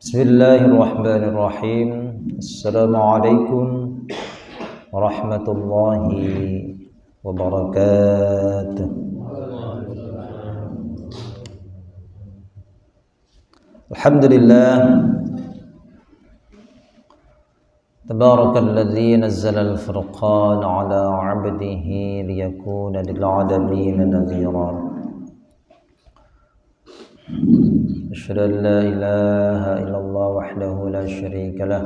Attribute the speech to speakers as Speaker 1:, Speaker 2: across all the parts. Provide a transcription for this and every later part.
Speaker 1: Bismillahirrahmanirrahim. Assalamualaikum warahmatullahi wabarakatuh. Alhamdulillah. Tabarakalladzi nazzala al-furqana ala 'abdihi liyakuna lil 'alamin nadhira. أشهد أن لا إله إلا الله وحده لا شريك له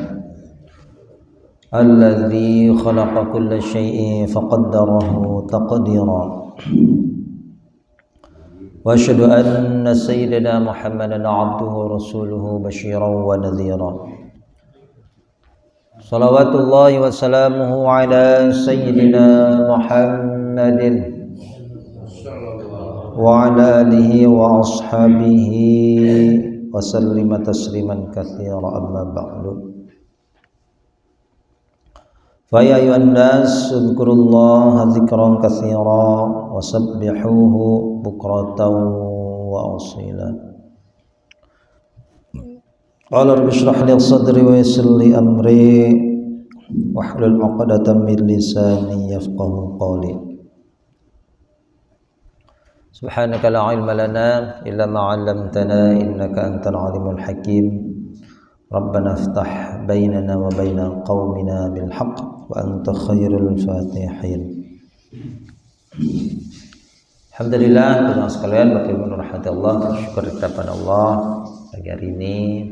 Speaker 1: الذي خلق كل شيء فقدره تقديرا وأشهد أن سيدنا محمدا عبده ورسوله بشيرا ونذيرا صلوات الله وسلامه على سيدنا محمد وعلى آله وأصحابه وسلم تسليما كثيرا أما بعد فيا أيها الناس اذكروا الله ذكرا كثيرا وسبحوه بكرة وأصيلا قال رب اشرح لي صدري ويسر لي أمري واحلل عقدة من لساني يفقهوا قولي Subhanaka la ilma lana illa ma 'allamtana innaka antal alimul hakim. Rabbana iftah bainana wa baina qaumina bil haqq wa anta khairul fatihin. Alhamdulillah, teman sekalian, bagaimana rahmat Allah, syukur kepada Allah pagi hari ini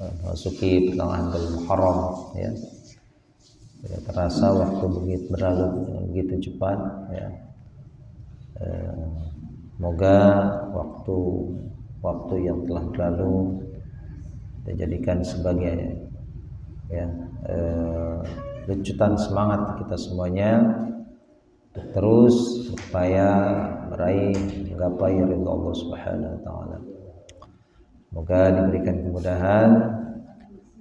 Speaker 1: memasuki pertengahan bulan Muharram ya. Tidak terasa waktu begitu berlalu begitu cepat ya. Semoga waktu yang telah berlalu kita jadikan sebagai lucutan semangat kita semuanya untuk terus berupaya menggapai ridha Allah Subhanahu wa taala. Semoga diberikan kemudahan,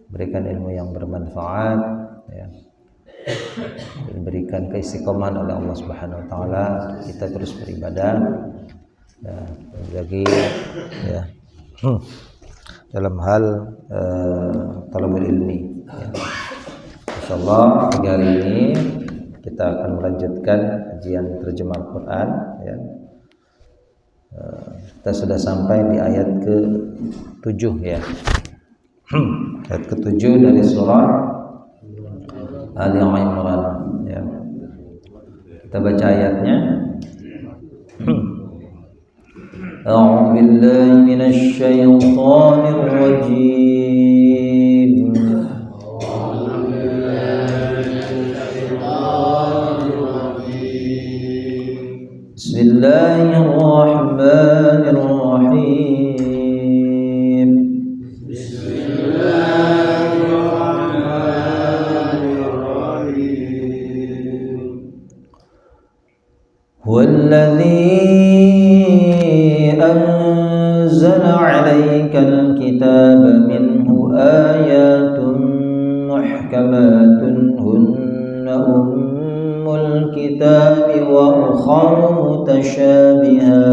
Speaker 1: berikan ilmu yang bermanfaat ya. Diberikan keistiqomahan oleh Allah Subhanahu wa taala, kita terus beribadah ya, lagi ya dalam hal talabul ilmi ya. Insyaallah pagi hari ini kita akan melanjutkan kajian terjemah Al-Qur'an ya. Kita sudah sampai di ayat ke-7 ya. Ayat ke-7 dari surah Ali Imran ya. Kita baca ayatnya. A'udzu billahi minasy syaithanir rajim. Bismillahirrahmanirrahim. والذي أنزل عليك الكتاب منه آيات محكمات هن أم الكتاب وأخر متشابهات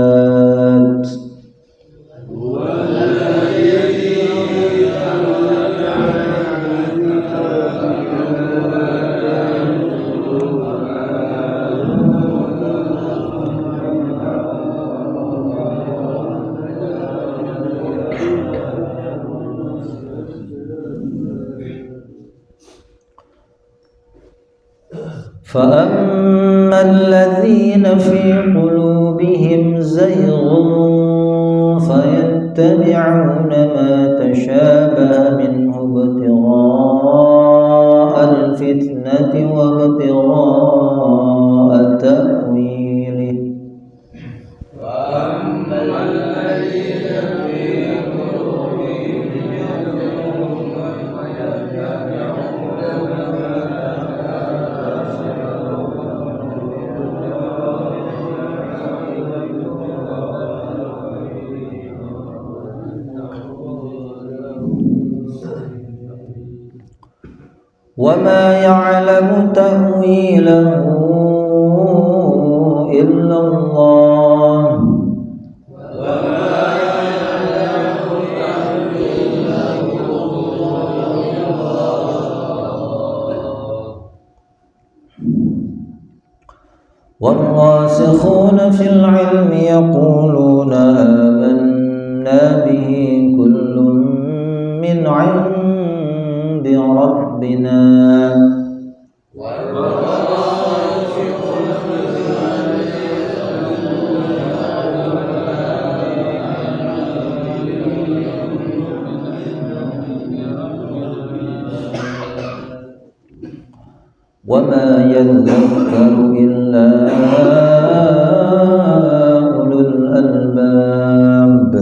Speaker 1: فأما الذين في قلوبهم زيغ فيتبعون ما تشابه منه ابتغاء الفتنة وابتغاء تأويله وأما الذين في قلوبهم وما يعلم تأويله إلا الله والراسخون في العلم يقولون آمنا به كل من عند ربنا وما يذكر إلا أولو الألباب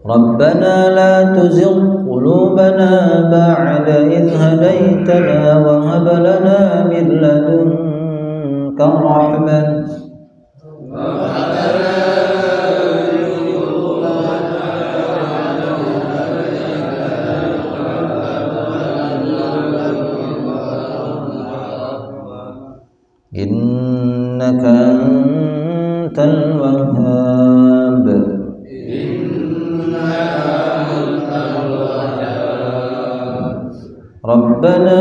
Speaker 1: ربنا لا تزغ قلوبنا بعد إذ هديتنا وهب لنا من لدنك رحمة إنك أنت الوهاب ربنا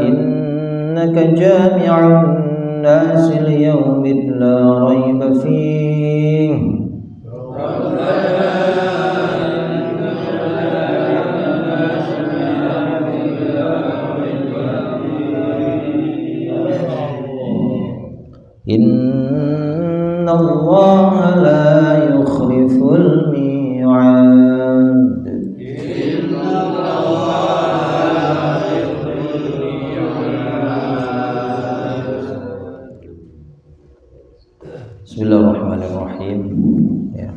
Speaker 1: إنك جامع الناس ليوم لا ريب فيه إن الله لا يخلف الميعاد Bismillahirrahmanirrahim. Ya.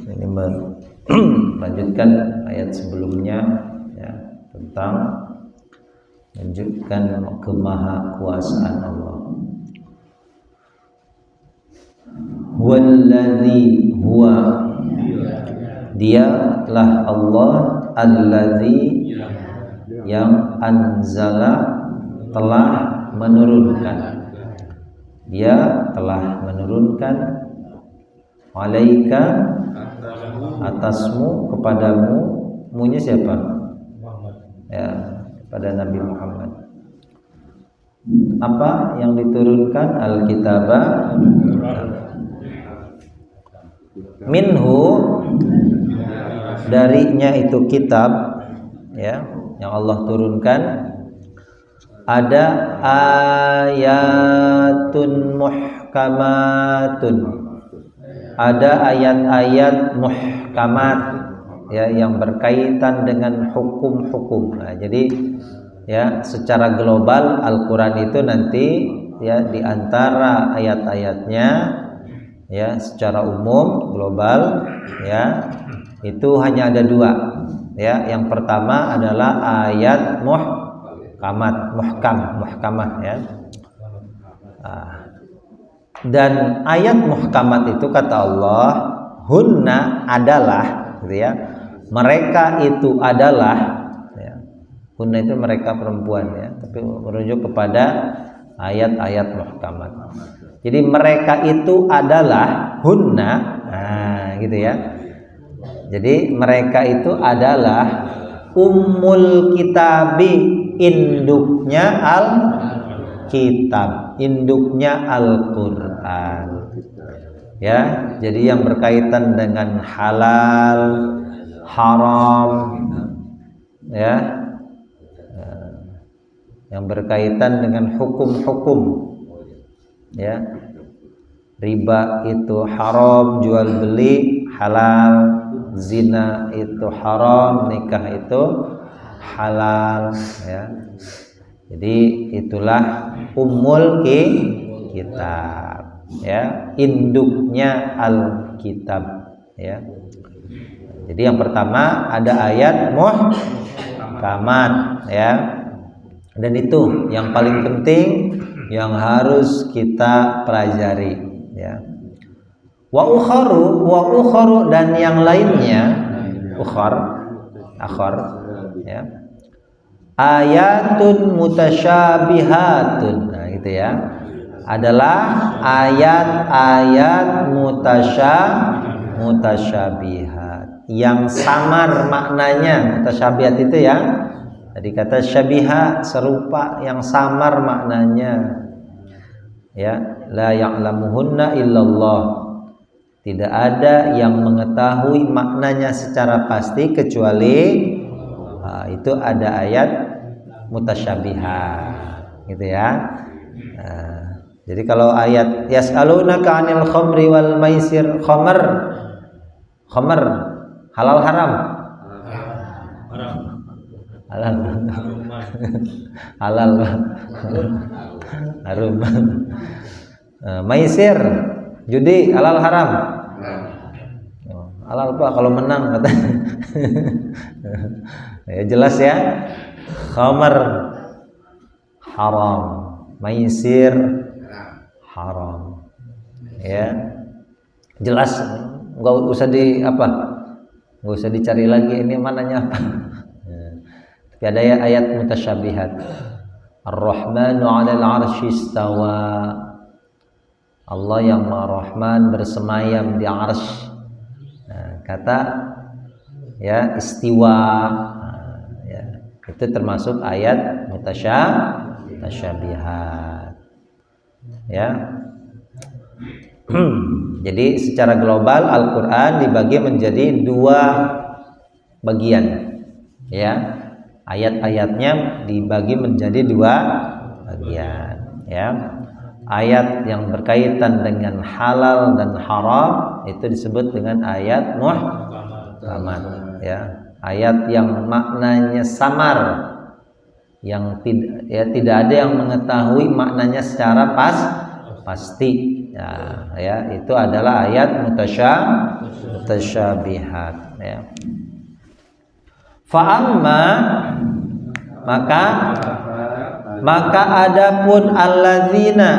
Speaker 1: Ini melanjutkan ayat sebelumnya ya, tentang menunjukkan kemahakuasaan Allah. Walladzi huwa, dialah Allah alladzi yang anzala telah menurunkan. Dia telah menurunkan alaika atasmu, kepadamu, munya siapa? Ya, kepada Nabi Muhammad. Apa yang diturunkan? Alkitabah. Minhu, darinya itu kitab ya, yang Allah turunkan. Ada ayatun muhkamatun, ada ayat-ayat muhkamat ya, yang berkaitan dengan hukum-hukum. Nah, jadi ya secara global Al-Qur'an itu nanti ya di antara ayat-ayatnya ya secara umum global ya itu hanya ada dua ya. Yang pertama adalah ayat muhkamah ya. Dan ayat muhkamat itu kata Allah, hunna adalah gitu ya. Mereka itu adalah ya. Hunna itu mereka perempuan ya, tapi merujuk kepada ayat-ayat muhkamat. Jadi mereka itu adalah hunna, nah gitu ya. Jadi mereka itu adalah ummul kitabi, induknya Al-Kitab, induknya Al-Quran ya. Jadi yang berkaitan dengan halal, haram ya, yang berkaitan dengan hukum-hukum ya. Riba itu haram, jual beli halal, zina itu haram, nikah itu halal ya. Jadi itulah ummul kitab ya, induknya Alkitab ya. Jadi yang pertama ada ayat muhkamat ya. Dan itu yang paling penting yang harus kita pelajari, ya. Wa ukharu dan yang lainnya, akhar, ya. Ayatun mutasyabihatun, nah gitu ya, adalah ayat-ayat mutasyabihat yang samar maknanya. Mutasyabihat itu ya, tadi kata syabiha, serupa, yang samar maknanya, ya. La ya'lamuhunna illallah, tidak ada yang mengetahui maknanya secara pasti kecuali itu ada ayat mutasyabihat, gitu ya. Jadi kalau ayat yas'alunaka 'anil khamri wal maisir, khamr halal haram? Halal. Halal. Harum. Maisir, judi, halal haram? Halal Pak kalau menang katanya. Ya, jelas ya. Khamr haram, maisir haram, ya, jelas, nggak usah nggak usah dicari lagi ini mananya apa. Tapi ada ayat mutasyabihat. Ar-Rahmanu 'alal 'arsy istawa, Allah yang Maha Rahman bersemayam di arsy. Nah, kata ya istiwa, ya, itu termasuk ayat mutasyabihat, ya. Jadi secara global Al-Quran dibagi menjadi 2 bagian, ya. Ayat-ayatnya dibagi menjadi 2 bagian, ya. Ayat yang berkaitan dengan halal dan haram itu disebut dengan ayat muhkamat, ya. Ayat yang maknanya samar, yang tidak ada yang mengetahui maknanya secara pasti, ya, itu adalah ayat mutasyabihat, ya. Fa'amma, maka adapun alladzina,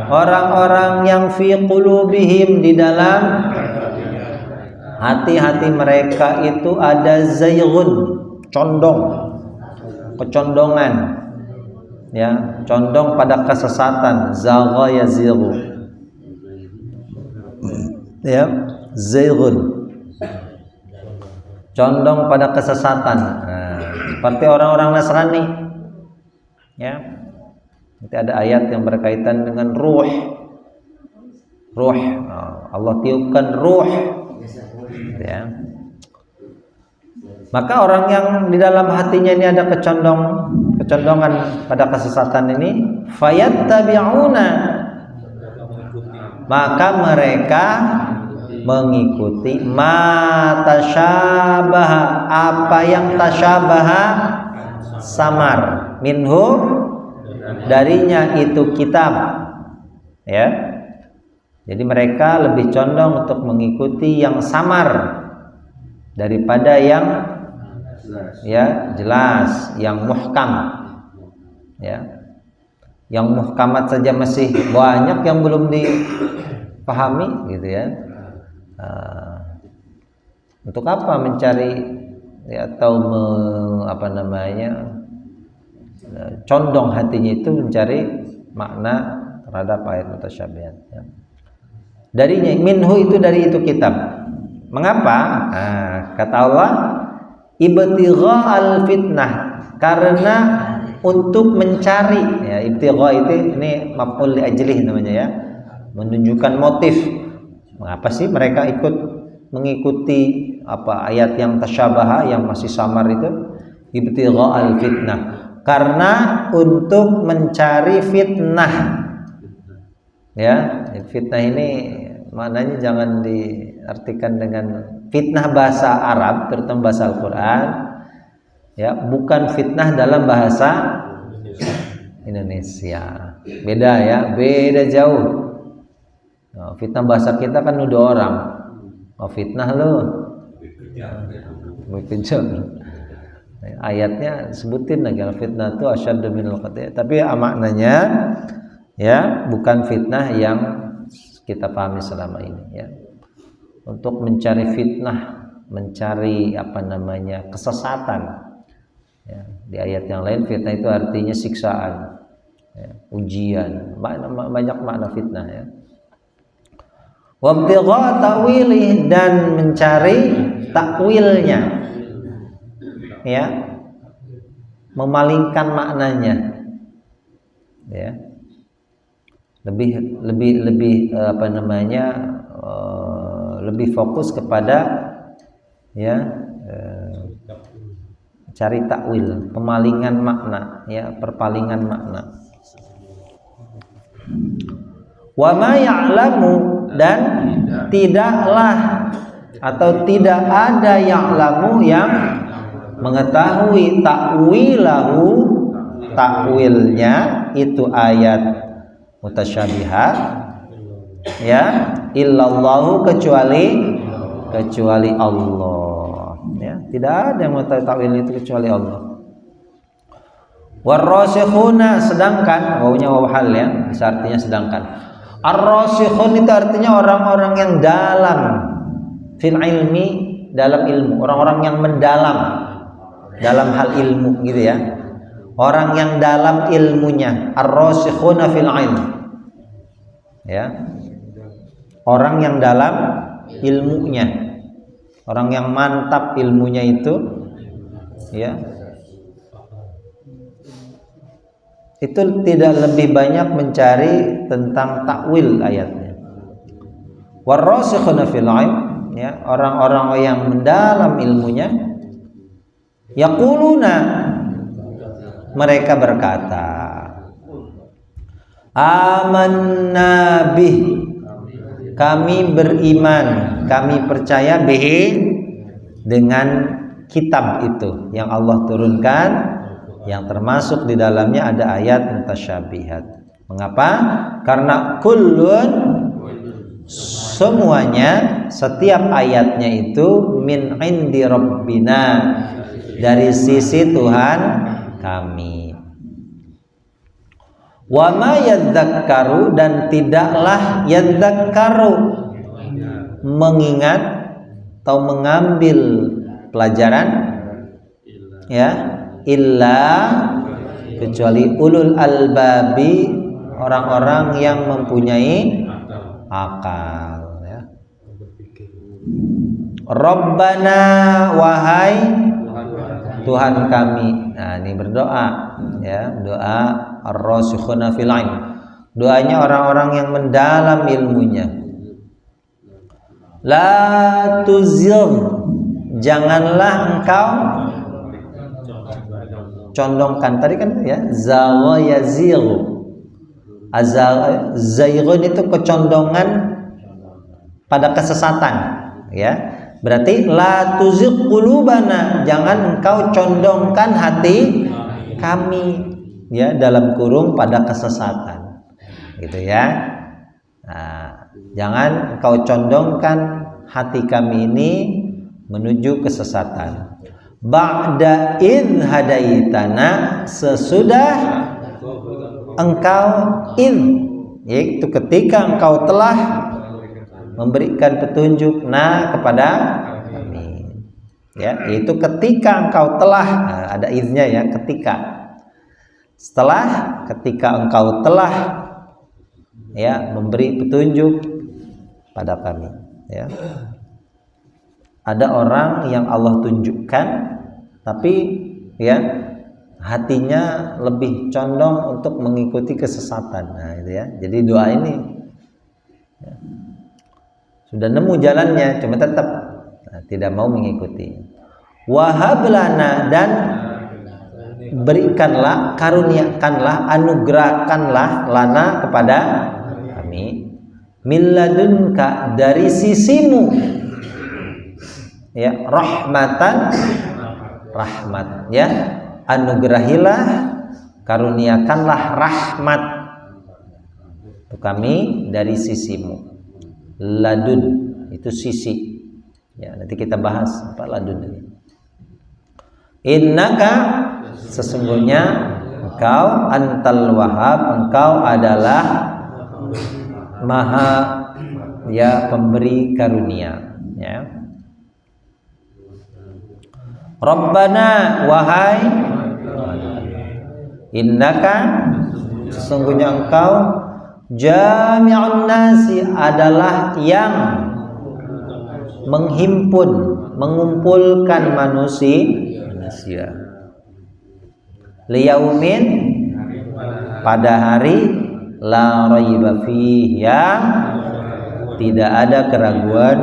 Speaker 1: orang-orang yang fi qulubihim, di dalam hati-hati mereka itu ada zayghun, kecondongan, ya, condong pada kesesatan, zagha yazighu, ya, zayghun, condong pada kesesatan. Nah, seperti orang-orang Nasrani, ya. Nanti ada ayat yang berkaitan dengan ruh. Allah tiupkan ruh, ya. Maka orang yang di dalam hatinya ini ada kecondongan pada kesesatan ini, fayattabi'una, maka mereka mengikuti ma tasyabaha, apa yang tasyabaha samar, minhu, darinya itu kitab, ya. Jadi mereka lebih condong untuk mengikuti yang samar daripada yang jelas, yang muhkam, ya. Yang muhkamat saja masih banyak yang belum dipahami, gitu ya. Untuk apa mencari, ya, atau condong hatinya itu mencari makna terhadap ayat mutasyabihat, ya. Darinya, minhu itu dari itu kitab. Mengapa? Kata Allah, ibtigha'al fitnah, karena untuk mencari, ya, ibtigha itu ini maf'ul li ajlih namanya, ya, menunjukkan motif. Mengapa sih mereka mengikuti ayat yang tasyabaha, yang masih samar itu? Ibtigha'al fitnah, karena untuk mencari fitnah, ya. Fitnah ini maknanya jangan diartikan dengan fitnah bahasa Arab, terutama bahasa Al-Quran, ya, bukan fitnah dalam bahasa Indonesia. Beda, ya, beda jauh. Fitnah bahasa kita kan nuduh orang, fitnah lo, Ayatnya sebutin lagi fitnah itu asyaddu minal qatl. Tapi maknanya ya bukan fitnah yang kita pahami selama ini ya. Untuk mencari fitnah, mencari kesesatan. Ya, di ayat yang lain fitnah itu artinya siksaan, ya, ujian, banyak makna fitnah ya. Wabtigha ta'wilih, dan mencari takwilnya, ya, memalingkan maknanya, ya, lebih fokus kepada ya cari takwil, pemalingan makna, ya, perpalingan makna. Wa ma ya'lamu, dan tidaklah atau tidak ada ya'lamu yang mengetahui takwilnya itu ayat mutasyabihat, ya, illallahu, kecuali Allah, ya, tidak ada yang mengetahui takwil itu kecuali Allah. Warrasikhuna, sedangkan wawunya waw hal ya, bisa artinya sedangkan. Ar-rasikhun itu artinya orang-orang yang dalam fil ilmi, dalam ilmu, orang-orang yang mendalam dalam hal ilmu gitu ya. Orang yang dalam ilmunya, ar-rasikhuna fil ilm. Ya. Orang yang dalam ilmunya. Orang yang mantap ilmunya itu, ya. Itu tidak lebih banyak mencari tentang takwil ayatnya. Warrasikhuna fil ilm, ya, orang-orang yang mendalam ilmunya, yaquluna, mereka berkata, amanna bih, kami beriman, kami percaya bihi, dengan kitab itu yang Allah turunkan, yang termasuk di dalamnya ada ayat mutasyabihat. Mengapa? Karena kullun, semuanya, setiap ayatnya itu min indi rabbina, dari sisi Tuhan kami. Wa ma yadzakkaru, dan tidaklah yadzakkaru, mengingat atau mengambil pelajaran, ya, illa, kecuali ulul albabi, orang-orang yang mempunyai akal, ya. Rabbana, wahai Tuhan kami. Nah, ini berdoa, ya, doa ar-rasikhuna fil ilm. Doanya orang-orang yang mendalam ilmunya. La tuzigh, janganlah engkau condongkan. Tadi kan ya, zagha yazighu. Zaighun itu kecondongan pada kesesatan, ya. Berarti la tuzigh qulubana, jangan engkau condongkan hati kami, ya, dalam kurung pada kesesatan, gitu ya. Nah, jangan engkau condongkan hati kami ini menuju kesesatan. Ba'da id hadaitana, sesudah engkau yaitu ketika engkau telah memberikan petunjuk kepada kami, ya, yaitu ketika engkau telah, ada idnya ya, ketika engkau telah, ya, memberi petunjuk pada kami, ya. Ada orang yang Allah tunjukkan, tapi ya hatinya lebih condong untuk mengikuti kesesatan. Nah, itu ya. Jadi doa ini, ya, sudah nemu jalannya, cuma tetap tidak mau mengikuti. Wahab lana, dan berikanlah, karuniakanlah, anugerahkanlah lana, kepada kami, min ladunka, dari sisimu, ya, rahmatan, rahmat, ya, anugerahilah, karuniakanlah rahmat untuk kami dari sisimu. Ladun itu sisi, ya, nanti kita bahas apa ladun ini. Innaka sesungguhnya engkau antal wahhab, engkau adalah maha ya pemberi karunia ya. Rabbana wahai innaka sesungguhnya engkau jami'un nasi adalah yang mengumpulkan manusia liyaumin pada hari la raiba fihi yang tidak ada keraguan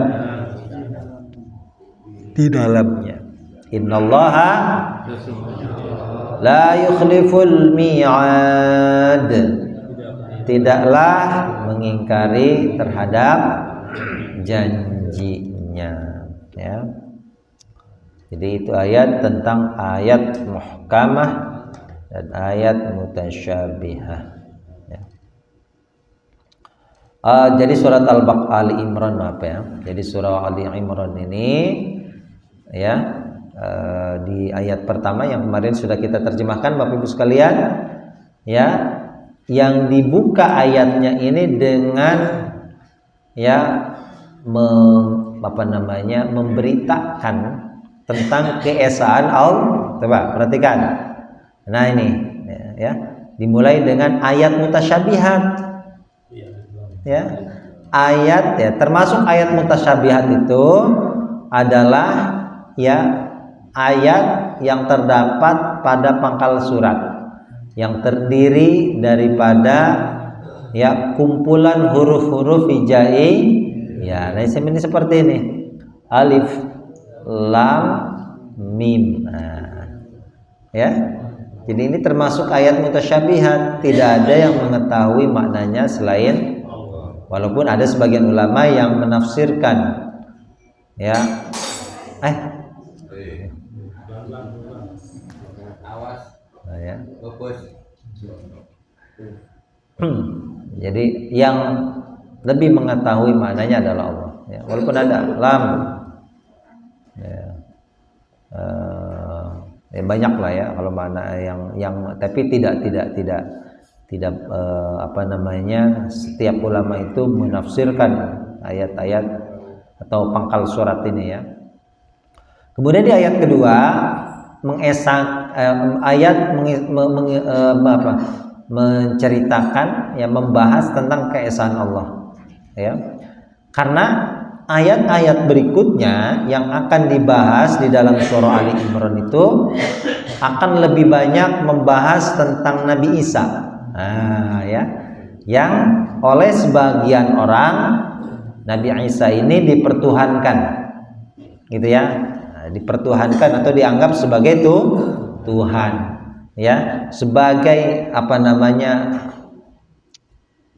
Speaker 1: di dalamnya. Innallaha la yukhliful mi'ad, tidaklah mengingkari terhadap janjinya ya. Jadi itu ayat tentang ayat muhkamah dan ayat mutasyabihah ya. Jadi surat Ali Imran apa ya? Jadi surah Ali Imran ini ya di ayat pertama yang kemarin sudah kita terjemahkan Bapak Ibu sekalian ya, yang dibuka ayatnya ini dengan ya memberitakan tentang keesaan Allah. Coba perhatikan. Nah ini ya, dimulai dengan ayat mutasyabihat. Ya. Ayat ya, termasuk ayat mutasyabihat itu adalah ya ayat yang terdapat pada pangkal surat yang terdiri daripada ya kumpulan huruf-huruf hijai ya. Nah ini seperti ini, alif lam mim. Nah, ya. Jadi ini termasuk ayat mutasyabihat, tidak ada yang mengetahui maknanya selain Allah. Walaupun ada sebagian ulama yang menafsirkan ya ya. Jadi yang lebih mengetahui maknanya adalah Allah ya. Walaupun ada lam ya. Banyak lah ya kalau makna yang tapi tidak setiap ulama itu menafsirkan ayat-ayat atau pangkal surat ini ya. Kemudian di ayat kedua menceritakan ya, membahas tentang keesaan Allah ya. Karena ayat-ayat berikutnya yang akan dibahas di dalam surah Ali Imran itu akan lebih banyak membahas tentang Nabi Isa. Nah, ya. Yang oleh sebagian orang Nabi Isa ini dipertuhankan. Gitu ya. Nah, dipertuhankan atau dianggap sebagai Tuhan. Ya, sebagai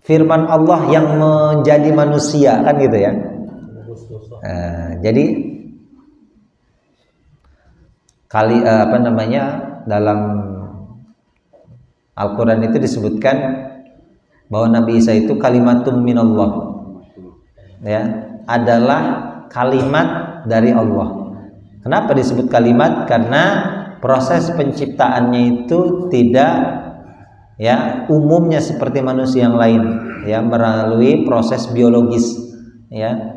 Speaker 1: firman Allah yang menjadi manusia kan gitu ya. Jadi dalam Al-Quran itu disebutkan bahwa Nabi Isa itu kalimatum minallah ya, adalah kalimat dari Allah. Kenapa disebut kalimat? Karena proses penciptaannya itu tidak ya umumnya seperti manusia yang lain ya, melalui proses biologis ya.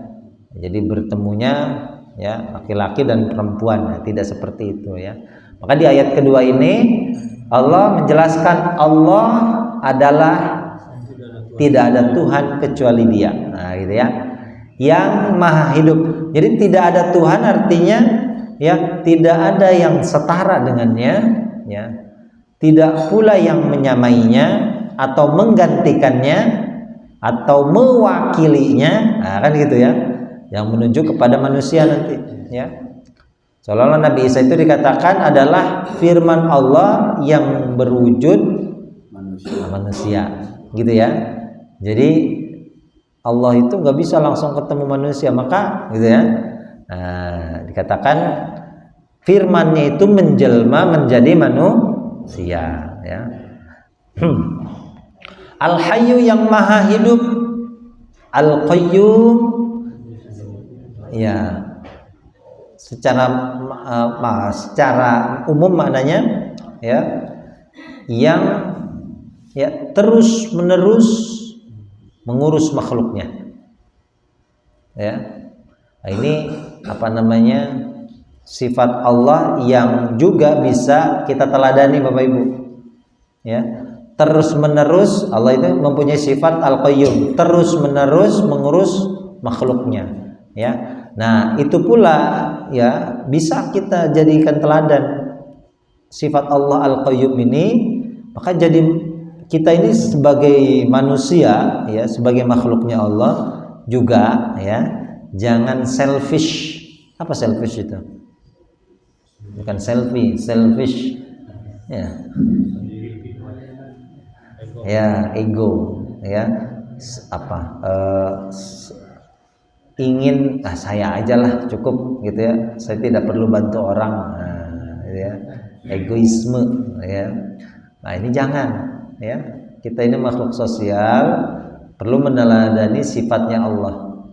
Speaker 1: Jadi bertemunya ya laki-laki dan perempuan, tidak seperti itu ya. Maka di ayat kedua ini Allah menjelaskan Allah adalah tidak ada Tuhan kecuali Dia. Nah, gitu ya. Yang maha hidup. Jadi tidak ada Tuhan artinya ya tidak ada yang setara dengannya ya. Tidak pula yang menyamainya atau menggantikannya atau mewakilinya. Nah, kan gitu ya. Yang menuju kepada manusia nanti ya. Seolah-olah Nabi Isa itu dikatakan adalah firman Allah yang berwujud manusia gitu ya. Jadi Allah itu nggak bisa langsung ketemu manusia, maka gitu ya. Nah, dikatakan firman-Nya itu menjelma menjadi manusia ya. Al-Hayyu yang maha hidup, Al-Qayyum ya, secara umum maknanya ya, yang ya terus menerus mengurus makhluknya ya. Nah, ini apa namanya, sifat Allah yang juga bisa kita teladani Bapak Ibu ya. Terus menerus Allah itu mempunyai sifat Al-Qayyum, terus menerus mengurus makhluknya ya. Nah, itu pula ya bisa kita jadikan teladan sifat Allah Al-Qayyum ini. Maka jadi kita ini sebagai manusia ya, sebagai makhluknya Allah juga ya, jangan selfish. Apa selfish itu? Bukan selfie, selfish ya. Ya, ego ya. Ingin saya aja lah cukup gitu ya, saya tidak perlu bantu orang, gitu ya. Egoisme ya. Nah, ini jangan ya. Kita ini makhluk sosial, perlu meneladani sifatnya Allah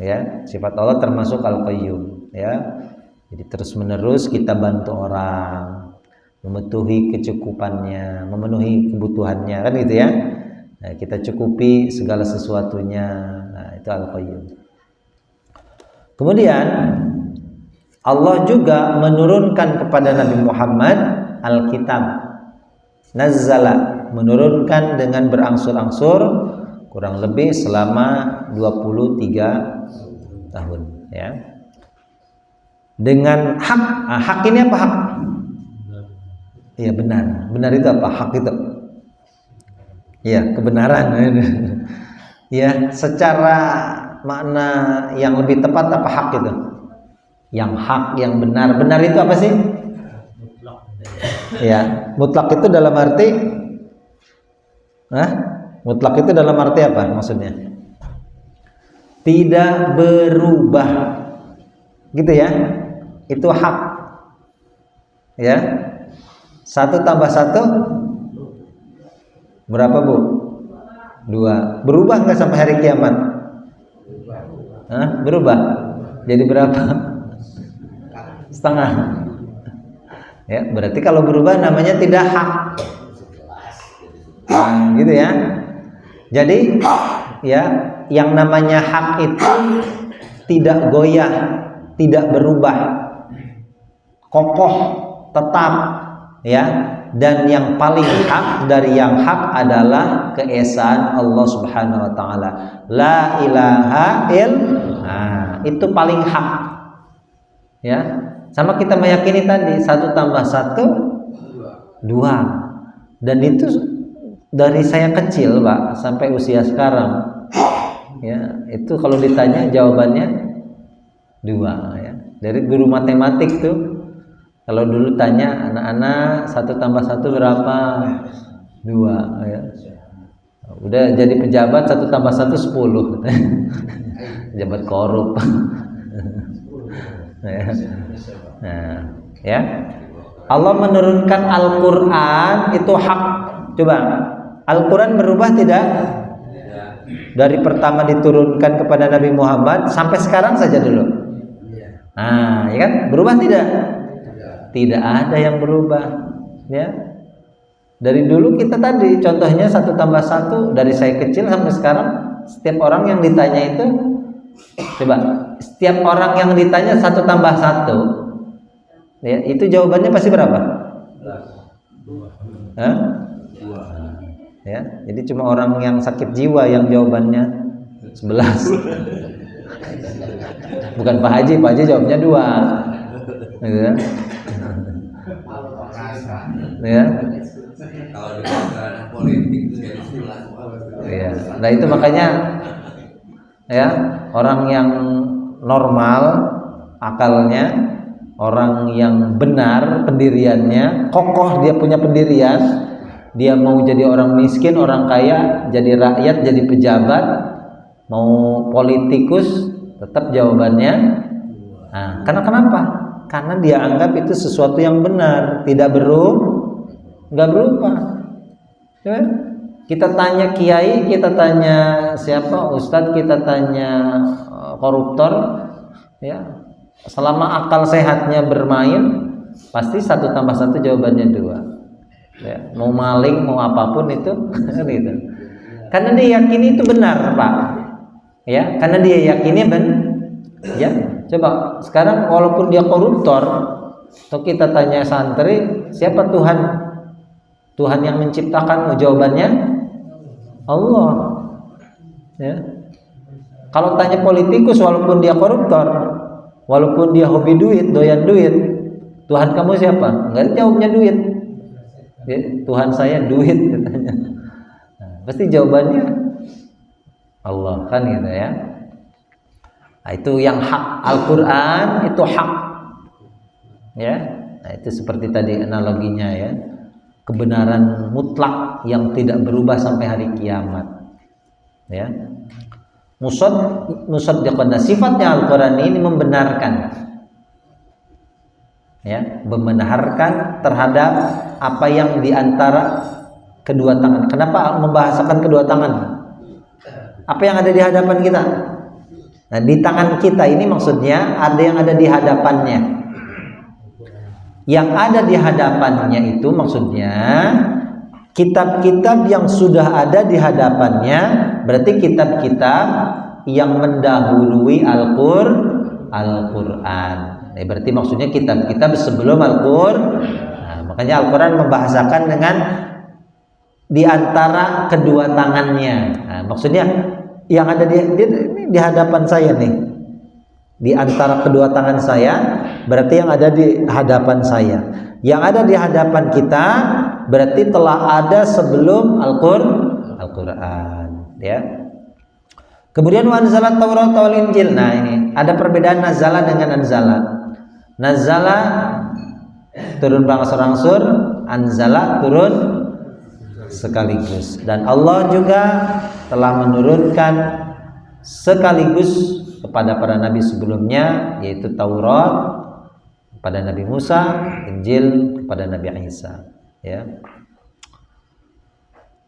Speaker 1: ya. Sifat Allah termasuk Al-Qayyum ya. Jadi terus menerus kita bantu orang, memenuhi kecukupannya, memenuhi kebutuhannya, kan gitu ya. Nah, kita cukupi segala sesuatunya. Nah, itu Al-Qayyum. Kemudian Allah juga menurunkan kepada Nabi Muhammad Alkitab. Nazzala, menurunkan dengan berangsur-angsur, kurang lebih selama 23 tahun ya. Dengan hak. Hak ini apa hak? Iya, benar. Benar itu apa? Hak itu. Iya, kebenaran. Ya, secara makna yang lebih tepat apa hak itu? Yang hak, yang benar. Benar itu apa sih? Ya, mutlak itu dalam arti mutlak itu dalam arti apa maksudnya? Tidak berubah. Gitu ya. Itu hak. Ya. 1 tambah 1 berapa, Bu? 2. Berubah nggak sampai hari kiamat? Berubah. Jadi berapa? Setengah. Ya, berarti kalau berubah namanya tidak hak. Nah, gitu ya. Jadi ya, yang namanya hak itu tidak goyah, tidak berubah, kokoh, tetap ya. Dan yang paling hak dari yang hak adalah keesaan Allah Subhanahu wa taala. La ilaha illallah. Itu paling hak. Ya. Sama kita meyakini tadi 1 tambah 1 2. Dan itu dari saya kecil, Pak, sampai usia sekarang. Ya, itu kalau ditanya jawabannya 2 ya. Dari guru matematik tuh, kalau dulu tanya anak-anak 1 tambah 1 berapa? 2 ya. Udah jadi pejabat 1 tambah 1 10. Pejabat korup. Nah, ya. Allah menurunkan Al-Qur'an itu hak. Coba, Al-Qur'an berubah tidak? Dari pertama diturunkan kepada Nabi Muhammad sampai sekarang saja dulu. Nah, ya kan? Berubah tidak? Tidak ada yang berubah, ya. Dari dulu kita tadi contohnya 1 tambah 1 dari saya kecil sampai sekarang, setiap orang yang ditanya itu, coba, setiap orang yang ditanya 1 tambah 1 ya, itu jawabannya pasti berapa? 2. Ya, jadi cuma orang yang sakit jiwa yang jawabannya 11. Bukan Pak Haji jawabnya 2. Gitu ya. Ya.
Speaker 2: Kalau di ranah politik itu jadi 11.
Speaker 1: Ya. Nah, itu makanya ya, orang yang normal akalnya, orang yang benar pendiriannya, kokoh dia punya pendirian, dia mau jadi orang miskin, orang kaya, jadi rakyat, jadi pejabat, mau politikus, tetap jawabannya. Nah, karena kenapa? Karena dia anggap itu sesuatu yang benar, tidak nggak berubah. Ya? Kita tanya kiai, kita tanya siapa ustadz, kita tanya koruptor, ya selama akal sehatnya bermain, pasti 1 tambah 1 jawabannya 2. Ya, mau maling, mau apapun itu, gitu. Karena dia yakini itu benar, Pak. Ya, karena dia yakini ya. Coba sekarang walaupun dia koruptor, atau kita tanya santri, siapa Tuhan? Tuhan yang menciptakanmu, jawabannya Allah. Ya. Kalau tanya politikus, walaupun dia koruptor, walaupun dia hobi duit, doyan duit, Tuhan kamu siapa? Enggak, jawabnya duit. Ya, Tuhan saya duit katanya. Nah, pasti jawabannya Allah, kan gitu ya. Nah, itu yang hak. Al-Quran itu hak. Ya, nah, itu seperti tadi analoginya ya. Kebenaran mutlak yang tidak berubah sampai hari kiamat. Ya. Musaddiqan, sifatnya Al-Quran ini membenarkan. Ya, membenarkan terhadap apa yang diantara kedua tangan. Kenapa membahasakan kedua tangan? Apa yang ada di hadapan kita? Nah, di tangan kita ini maksudnya ada yang ada di hadapannya. Yang ada di hadapannya itu maksudnya kitab-kitab yang sudah ada di hadapannya, berarti kitab-kitab yang mendahului Al-Quran. Berarti maksudnya kitab-kitab sebelum Al-Quran. Nah, makanya Al-Quran membahasakan dengan di antara kedua tangannya. Nah, maksudnya yang ada di hadapan saya nih, di antara kedua tangan saya, berarti yang ada di hadapan saya. Yang ada di hadapan kita berarti telah ada sebelum Al-Quran. Ya. Kemudian anzala Taurat wal Injil. Nah, ini ada perbedaan nazala dengan anzala. Nazala turun berangsur-angsur, anzala turun sekaligus. Dan Allah juga telah menurunkan sekaligus kepada para nabi sebelumnya, yaitu Taurat kepada Nabi Musa, Injil kepada Nabi Isa. Ya.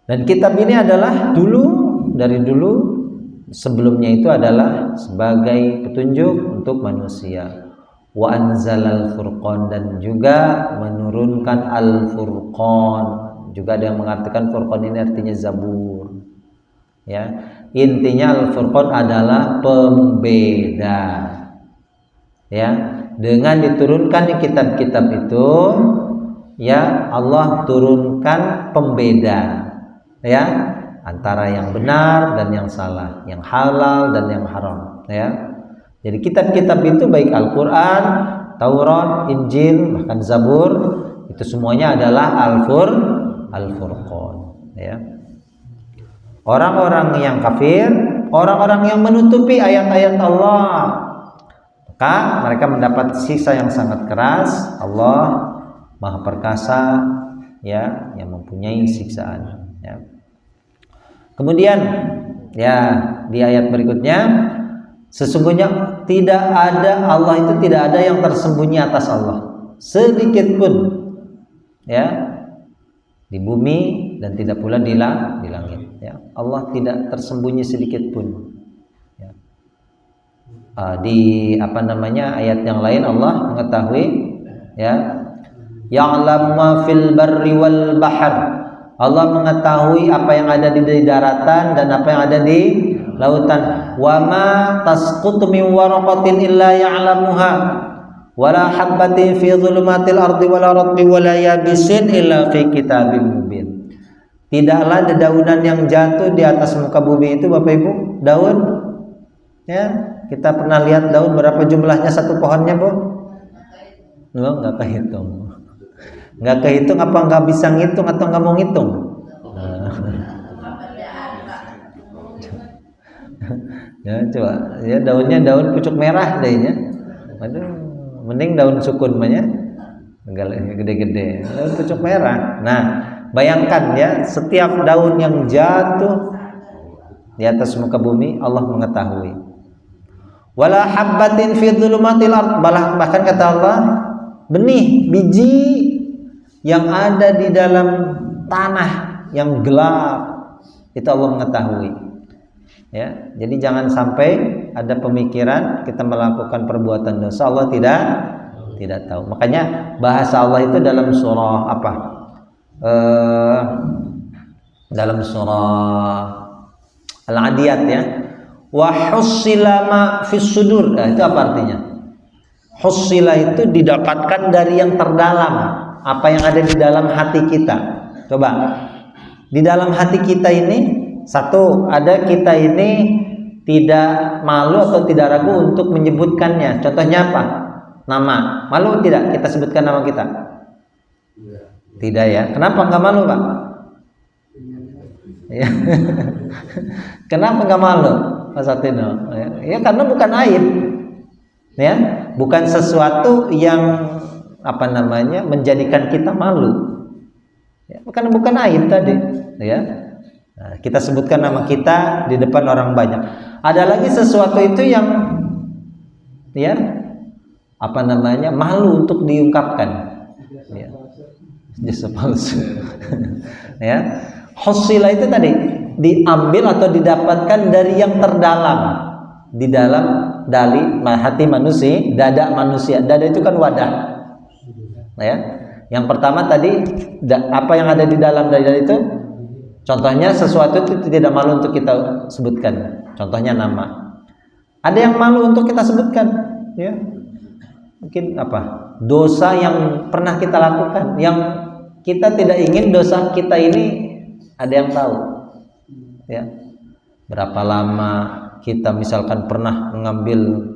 Speaker 1: Dan kitab ini adalah dari dulu sebelumnya itu adalah sebagai petunjuk untuk manusia. Wa anzalal furqan, dan juga menurunkan al-furqan. Juga ada yang mengatakan furqan ini artinya Zabur. Ya, intinya al-furqan adalah pembeda. Ya, dengan diturunkan kitab-kitab itu, ya Allah turunkan pembeda, ya, antara yang benar dan yang salah, yang halal dan yang haram. Ya. Jadi kitab-kitab itu baik Al-Quran, Taurat, Injil, bahkan Zabur, itu semuanya adalah Al-Furqan. Ya. Orang-orang yang kafir, orang-orang yang menutupi ayat-ayat Allah, maka mereka mendapat siksa yang sangat keras. Allah Maha Perkasa, ya, yang mempunyai siksaan. Ya. Kemudian, ya, di ayat berikutnya, sesungguhnya tidak ada, Allah itu tidak ada yang tersembunyi atas Allah sedikit pun, ya, di bumi dan tidak pula di langit. Ya, Allah tidak tersembunyi sedikit pun. Ya. Di ayat yang lain Allah mengetahui, ya, ya'lamu ma fil barri wal bahr. Allah mengetahui apa yang ada di daratan dan apa yang ada di lautan. Wa ma tasqutu min waraqatin illa ya'lamuha wala habbatin fi dhulumatil ardi wala ratbin wala yabisin illa fi kitabim mubin. Tidaklah dedaunan yang jatuh di atas muka bumi itu, Bapak Ibu, daun, ya, kita pernah lihat daun berapa jumlahnya satu pohonnya, Bu? Enggak kehitung. Enggak kehitung apa enggak bisa ngitung atau enggak mau ngitung? Ya, coba, ya, daunnya daun pucuk merah dehnya. Aduh, mending daun sukun banyak, gede-gede, daun pucuk merah. Nah, bayangkan ya, setiap daun yang jatuh di atas muka bumi Allah mengetahui. Wala habbatin fi dhulumatil ard, bahkan kata Allah, benih biji yang ada di dalam tanah yang gelap itu Allah mengetahui. Ya, jadi jangan sampai ada pemikiran kita melakukan perbuatan dosa, Allah tidak tahu. Makanya bahasa Allah itu dalam surah apa? Dalam surah Al-Adiyat ya. Wa hussila ma fis sudur. Nah, itu apa artinya? Hussila itu didapatkan dari yang terdalam, apa yang ada di dalam hati kita. Coba. Di dalam hati kita ini, satu, ada kita ini tidak malu atau tidak ragu untuk menyebutkannya. Contohnya apa? Nama. Malu tidak kita sebutkan nama kita? Tidak ya. Kenapa nggak malu, Pak? Ya. Kenapa nggak malu, Pak Satino? Ya karena bukan aib, ya, bukan sesuatu yang apa namanya menjadikan kita malu. Ya, bukan aib tadi, ya. Nah, kita sebutkan nama kita di depan orang banyak. Ada lagi sesuatu itu yang, ya, apa namanya malu untuk diungkapkan. Ya. Jasa palsu. Ya. Husila itu tadi diambil atau didapatkan dari yang terdalam di dalam hati manusia, dada manusia. Dada itu kan wadah, ya. Yang pertama tadi apa yang ada di dalam dada itu, contohnya sesuatu itu tidak malu untuk kita sebutkan. Contohnya nama. Ada yang malu untuk kita sebutkan, ya. Mungkin apa? Dosa yang pernah kita lakukan, yang kita tidak ingin dosa kita ini ada yang tahu, ya. Berapa lama kita misalkan pernah mengambil,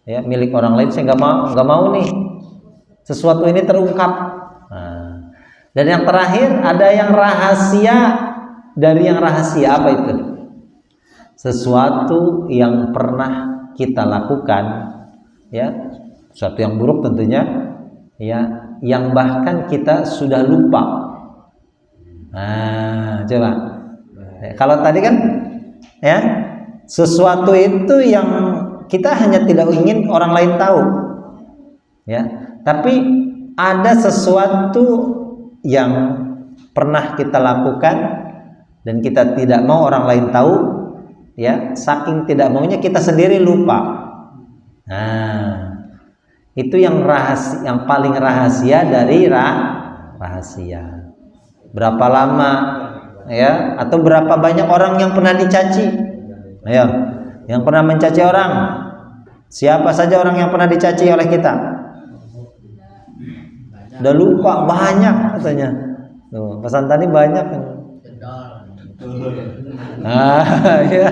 Speaker 1: ya, milik orang lain, saya nggak mau nih sesuatu ini terungkap. Nah, dan yang terakhir ada yang rahasia dari yang rahasia. Apa itu? Sesuatu yang pernah kita lakukan, ya, sesuatu yang buruk tentunya, ya, yang bahkan kita sudah lupa. Nah, coba. Kalau tadi kan, ya, sesuatu itu yang kita hanya tidak ingin orang lain tahu, ya. Tapi ada sesuatu yang pernah kita lakukan dan kita tidak mau orang lain tahu, ya. Saking tidak maunya kita sendiri lupa. Nah, itu yang rahasia, yang paling rahasia dari rahasia. Berapa lama, ya, atau berapa banyak orang yang pernah dicaci, ya, yang pernah mencaci orang. Siapa saja orang yang pernah dicaci oleh kita? Udah lupa, banyak katanya. Tuh, pesan tadi banyak. Ya.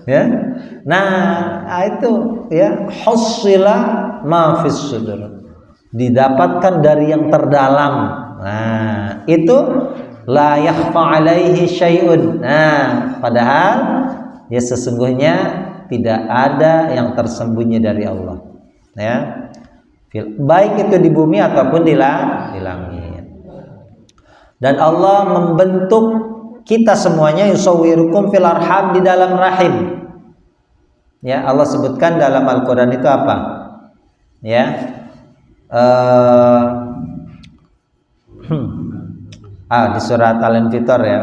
Speaker 1: Ya. Nah, itu ya, hussila ma fis sudur. Didapatkan dari yang terdalam. Nah, itu la yakhfa alaihi syai'un. Nah, padahal ya sesungguhnya tidak ada yang tersembunyi dari Allah. Ya. Baik itu di bumi ataupun di langit. Dan Allah membentuk kita semuanya, yusawwirukum fil arham, di dalam rahim. Ya, Allah sebutkan dalam Al-Qur'an itu apa? Ya. Di surat Al-Infitor ya.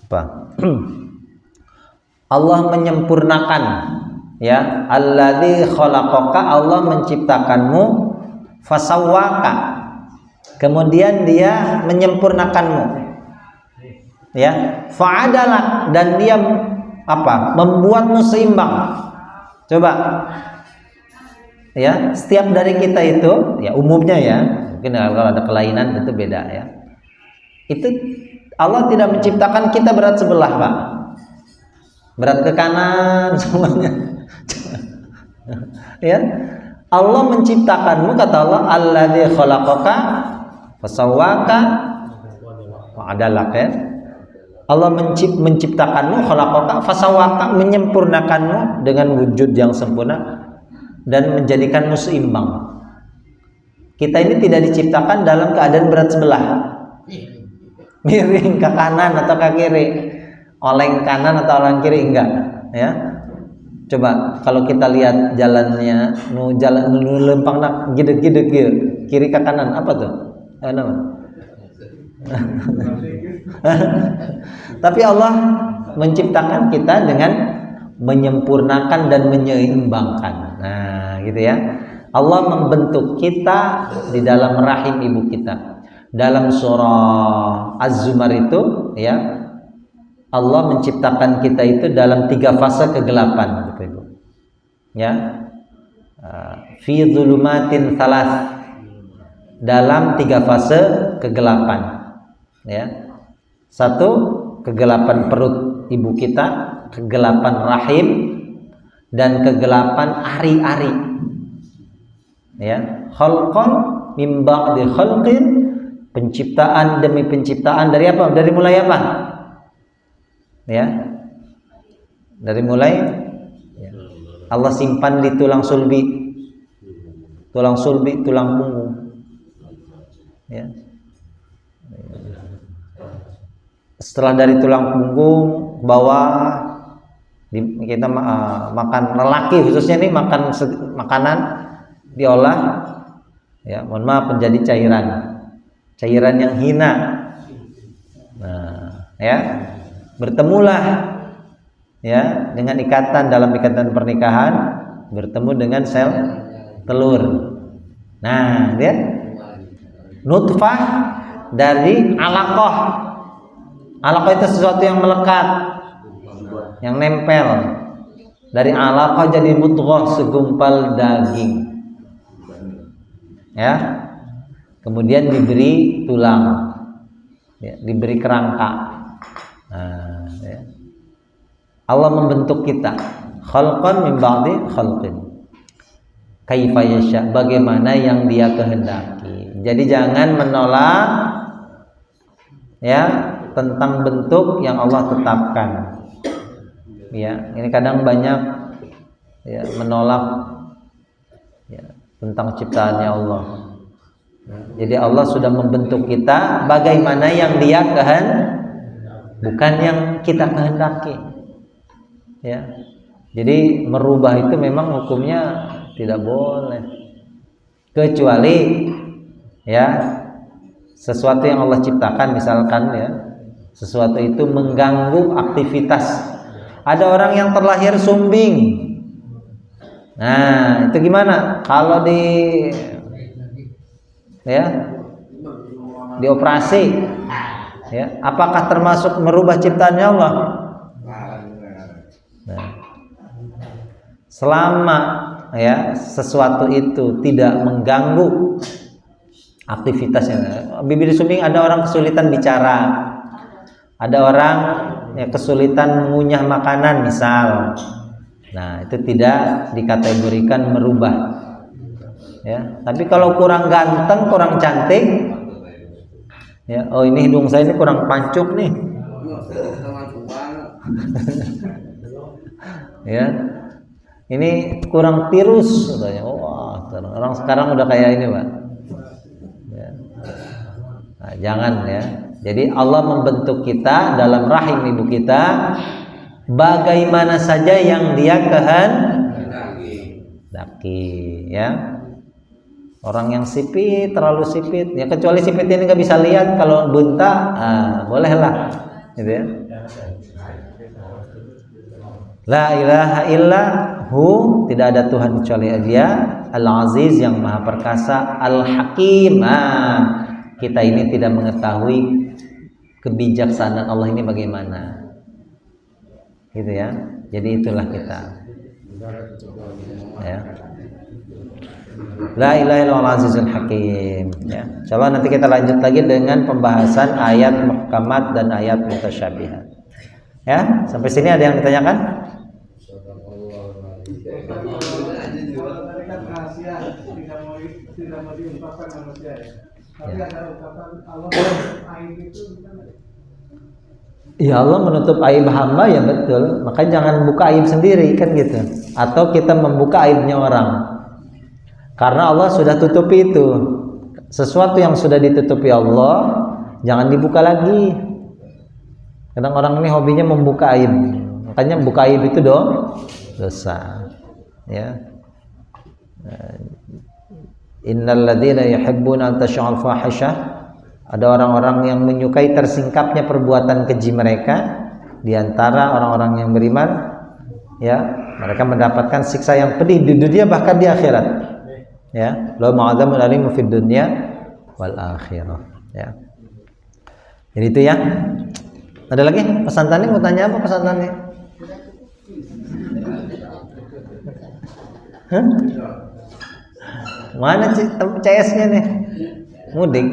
Speaker 1: Apa? Allah menyempurnakan, ya, alladzi khalaqaka, Allah menciptakanmu, fasawwaka, kemudian dia menyempurnakanmu, ya, fa'adalak, dan dia apa? Membuatmu seimbang. Coba, ya, setiap dari kita itu, ya, umumnya ya, mungkin kalau ada kelainan tentu beda ya. Itu Allah tidak menciptakan kita berat sebelah, Pak. Berat ke kanan semuanya. Ya. Allah menciptakanmu, kata Allah, alladzi khalaqaka fasawwaka fa'adalak, ya. Allah menciptakanmu, khalaqaka fasawwaka, menyempurnakanmu dengan wujud yang sempurna dan menjadikanmu seimbang. Kita ini tidak diciptakan dalam keadaan berat sebelah, miring ke kanan atau ke kiri, oleng kanan atau oleng kiri, enggak, ya. Coba kalau kita lihat jalannya, jalan lempang nak gidek-gidek kiri ke kanan, apa tuh? Nama? Tapi Allah menciptakan kita dengan menyempurnakan dan menyeimbangkan. Nah, gitu ya. Allah membentuk kita di dalam rahim ibu kita. Dalam surah Az-Zumar itu ya, Allah menciptakan kita itu dalam 3 fase kegelapan, gitu Ibu. Ya. Fi dzulumatin tsalas. Dalam 3 fase kegelapan. Ya. 1, kegelapan perut ibu kita, kegelapan rahim, dan kegelapan ari-ari. Ya, khalqan mim ba'di khalqin, penciptaan demi penciptaan dari apa? Dari mulai apa? Ya. Dari mulai ya, Allah simpan di tulang sulbi. Tulang sulbi, tulang punggung. Ya. Setelah dari tulang punggung bawah kita makan, lelaki khususnya nih makan makanan diolah ya, mohon maaf, menjadi cairan yang hina. Nah, ya, bertemulah ya dengan dalam ikatan pernikahan, bertemu dengan sel telur. Nah, lihat nutfah dari alaqah. Alaqah itu sesuatu yang melekat, yang nempel. Dari alaqah jadi mudghah, segumpal daging. Ya. Kemudian diberi tulang. Ya, diberi kerangka. Nah, ya. Allah membentuk kita khalqan min ba'di khalqin. Kaifa yasha, bagaimana yang Dia kehendaki. Jadi jangan menolak ya tentang bentuk yang Allah tetapkan. Ya, ini kadang banyak ya menolak ya tentang ciptaannya Allah. Jadi Allah sudah membentuk kita bagaimana yang Dia bukan yang kita kehendaki. Ya. Jadi merubah itu memang hukumnya tidak boleh. Kecuali ya sesuatu yang Allah ciptakan, misalkan ya sesuatu itu mengganggu aktivitas. Ada orang yang terlahir sumbing. Nah, itu gimana? Kalau dioperasi ya, apakah termasuk merubah ciptaannya Allah? Nah, selama ya sesuatu itu tidak mengganggu aktivitasnya. Bibir sumbing, ada orang kesulitan bicara, ada orang ya kesulitan mengunyah makanan misal. Nah, itu tidak dikategorikan merubah. Ya, tapi kalau kurang ganteng, kurang cantik, ya, oh ini hidung saya ini kurang pancuk nih. Ya, ini kurang tirus katanya. Wah, orang sekarang udah kayak ini, Pak. Ya. Nah, jangan ya. Jadi Allah membentuk kita dalam rahim ibu kita bagaimana saja yang Dia kehendaki, ya. Orang yang sipit, terlalu sipit, ya kecuali sipit ini nggak bisa lihat, kalau bunta, bolehlah, gitu ya. La ilaha illa hu, tidak ada Tuhan kecuali Dia, Al-Aziz yang Maha Perkasa, Al-Hakim. Kita ini tidak mengetahui kebijaksanaan Allah ini bagaimana, gitu ya. Jadi itulah kita. Ya. La ilaha illallah azizul hakim. Ya. Insyaallah nanti kita lanjut lagi dengan pembahasan ayat muhkamat dan ayat mutasyabihat. Ya, sampai sini ada yang ditanyakan? Ya Allah menutup aib hamba, ya betul. Makanya jangan buka aib sendiri kan gitu. Atau kita membuka aibnya orang. Karena Allah sudah tutupi itu. Sesuatu yang sudah ditutupi Allah jangan dibuka lagi. Kadang orang ini hobinya membuka aib. Makanya buka aib itu dosa. Ya. Innal ladzina yuhibbuna an tash'al fahishah Ada orang-orang yang menyukai tersingkapnya perbuatan keji mereka di antara orang-orang yang beriman, ya, mereka mendapatkan siksa yang pedih di dunia bahkan di akhirat. Ya, la ma'adzamul alim fid dunya wal akhirah, ya. Jadi itu ya. Ada lagi pesan tani, mau tanya apa pesan tani? Hah? Mana CS-nya nih? Mudik.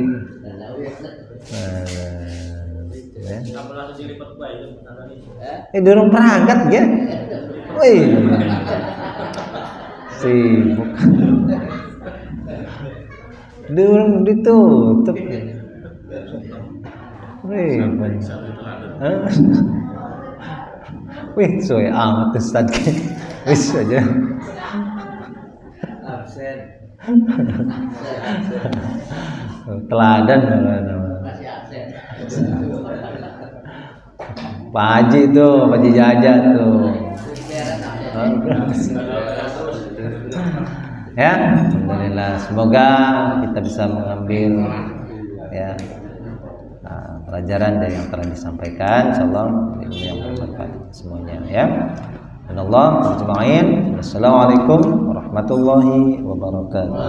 Speaker 1: Dorong perangkat ya. Wih. Sibuk. Dorong ditutup. Wih. Wih, soy amat Ustaz. Wis aja.
Speaker 2: Absen.
Speaker 1: Teladan Pak Haji tuh, Pak Haji Jaja tuh. Ya, alhamdulillah. Semoga kita bisa mengambil ya pelajaran dari yang telah disampaikan. Insyaallah ilmu yang bermanfaat semuanya ya. Dan Allah ajma'in. Wassalamualaikum warahmatullahi wabarakatuh.